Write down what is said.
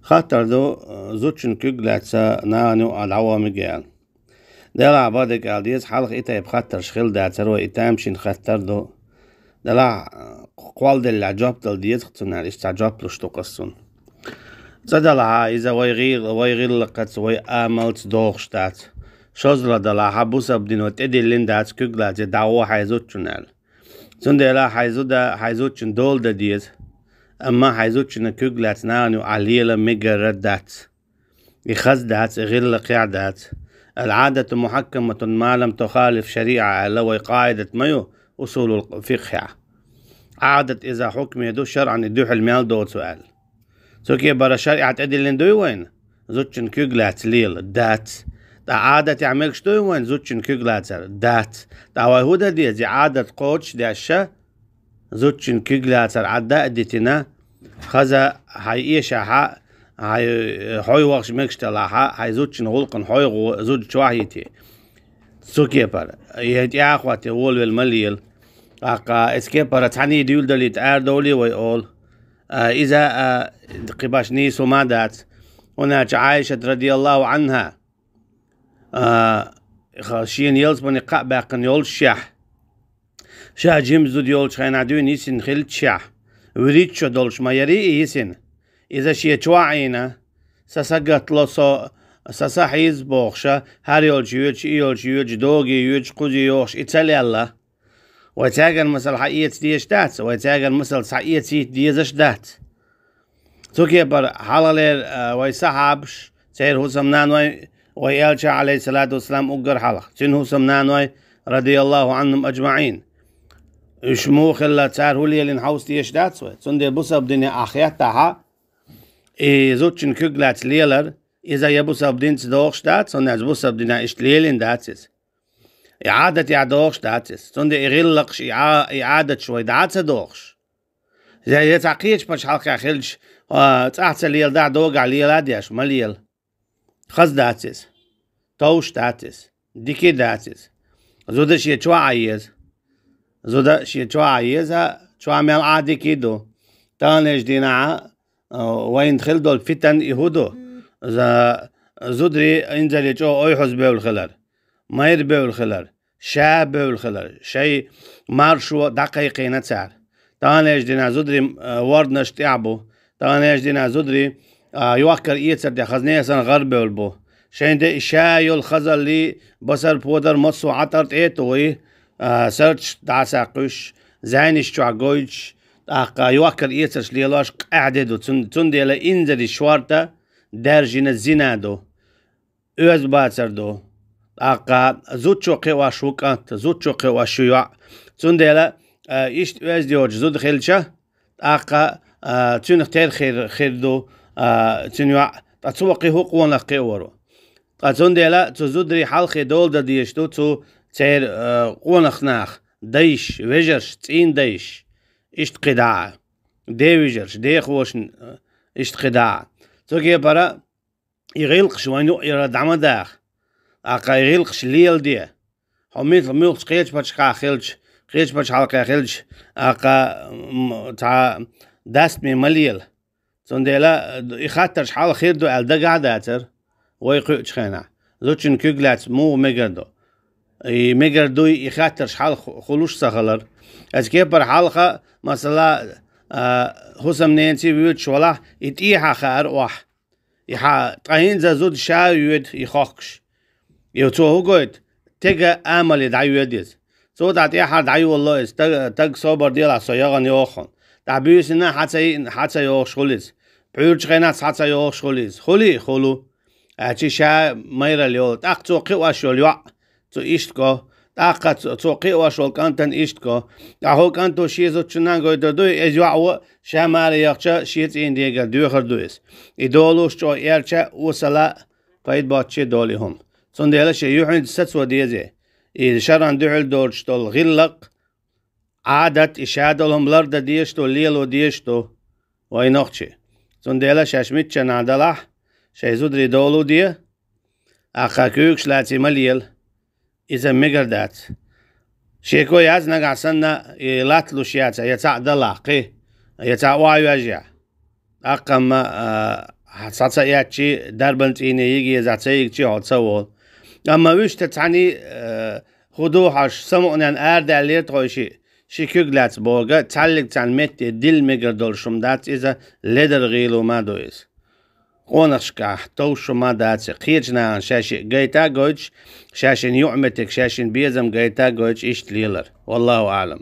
خاطر دو زوتشن كوغلاتسا نانو العوامي قال دلا عبادك قال ديز حلق إتا بخاطر شخيل داتر وإتامشين خاطر دو دلا قوال دل عجاب دل ديز خطنا ليش تعجاب لشتو قصون زدلا إذا ويغير لقت ويأملت دوغشتات شوزلا دلا حبوسا بدينو تدي لندات كوغلاتي دعوة حيزوتشنال زندلا حيزوتشن دول دا ديز أما حيزوتشن كوغلات نانو عليلا ميجردات يخزدات غير لقيادات العادة محكمة ما لم تخالف شريعة لو قاعدة مايو أصول الفقه عادة إذا حكم يدو شرعا يدوح المال دو سؤال سوكي برا شريعة أدي لندوي وين زوتشن كوغلات ليل دات تا عادة تعمل شتوي وين زوتشن كوغلات دات تا ويهودا دي عادة قوتش دي الشا زوتشن كوغلات عدا أديتنا خذا حيئيشا هاي وقش مكشتلاها هاي زوجن غلقن هاي زوج شواهيتي سوكي بار يهدي أخواتي أول والمليل أقا إسكي بار تعني ديول دولي تأر دولي ويقول إذا قباش نيسو مادات هناك عائشة رضي الله عنها شين يلز بني قابقن يول شح شا جيمزو ديول شخين عدوين يسن خلت شح وريتشو دولش ما يري يسن إذا شيء توعينا سسقط لصو سسحيز بوخشة هر يولج دوغي يوج قوزي يوخش إتسالي الله ويتاقن مثل حقية ديش دات ويتاقن مثل حقية ديزش دات توكي بر حلالير ويسحابش سير هو سمنان ويالشا عليه الصلاة والسلام أقر حلق سن هو سمنان رضي الله عنهم أجمعين شموخ اللي تار هو اللي نحوس ديش دات سوي سندي بوسا بدنيا أخيات تاها زوتشن كوغلات ليلر إذا يبوسا بدينت دوغشتات سن از بوسا بدنا إشتليلين داتس إعادة يعدوغش داتس سن دي إغلقش إعادة شوي داتس دوغش زي يتعقيش باش حلقة خلش تحت ليل دا دوغ على ليل أديش مليل خز داتس توش داتس ديكي داتس زودا شي شو عايز زودا شي شو عايزها شو عمل عادي كيدو تانيش دينا وين دخل دول فتن يهودو إذا زودري إنزل يجوا أي حزب بالخلر ما يربي بالخلر شاب بالخلر شيء مارشوا دقيقين تسعر تانيش دينا زودري ورد نشتعبو تانيش دينا زودري يوكر يتسر دي خزنية سن غرب بالبو شين دي شايو الخزر لي بصر بودر مصو عطرت ايتوي سيرش داسا قش زينش تعقويش أقا يوكر إيسرش ليلاش قاعدة تندي لا إنزل شوارتا درجين الزنادو أوز باتردو أقا زوتشو قوا شوكات زوتشو قوا شيوع تندي لا إيش أوز ديوج زود خلشة أقا تنخ تير خير دو تنوع تسوقي هو قوان لقيورو تندي لا تزودري حلقي دول دا ديشتو تير قوان خناخ ديش وجرش تين ديش إشت قداع ديوجرش ديخوشن إشت قداع توكي برا يغلقش وينو يرد عمداخ أقا يغلقش ليل دي حميت ميلقش قيتش باتش خيلش قيتش باتش حلقة خيلش أقا تا داست مي مليل تنديلا يخاطرش حال خير دو ألدا قعداتر ويقوش خينا زوتشن كوغلات مو ميجردو ميجردو يخاطرش حال خلوش سخلر از كيف بر حلقة مثلا حسم نينسي بيوت شولا يتيحا خار واح يحا طاهين زود شايود يخاكش يوتو هو قويت تيجا امل يدعيو يديز سو دعت يحا دعيو والله تاق صوبر ديلا سيغن يوخن دعبيوس انا حتى يوخ شغليز بيوت شغينات حتى يوخ شغليز خلو اچي شا ميرا ليو تاق توقي واشول يوع تو إشتكو تاقة توقي واشول كانتن إشتكو تاهو كانتو شيزو تشنان قوي دوي إجواعو شامالي يخشا شيز إنديقا دوخر دويس إدولوش جو إيرشا وصلا فايد باتشي دولي هم صنديلا شي يوحن ستسو ديزي إذا شران دوحل دولشتول غلق عادة إشادولهم لرد ديشتو ليلو ديشتو وينوخشي صنديلا شاشميتشا نادلاح شي زودري دولو دي أخا كيوكش لاتي مليل إذا مقردات شيكو ياز نقع سنة يلاتلو شياتا يتاع دلاقي يتاع وايو أجيع أقام صاصياتشي دربنت إني يجي زعتيك هتصول أما وش تتعني خدوحش سمعنا أرد اللي تغيشي شكوغلات بوغا تعلق تعلمت دل مقردول شمدات إذا لدر غيلو ما دويس قونشكا توشو ما داتي خيرجنا عن شاشي جيتا جوج شاشن يعمتك شاشن بيزم جيتا جوج إشت ليلر والله أعلم.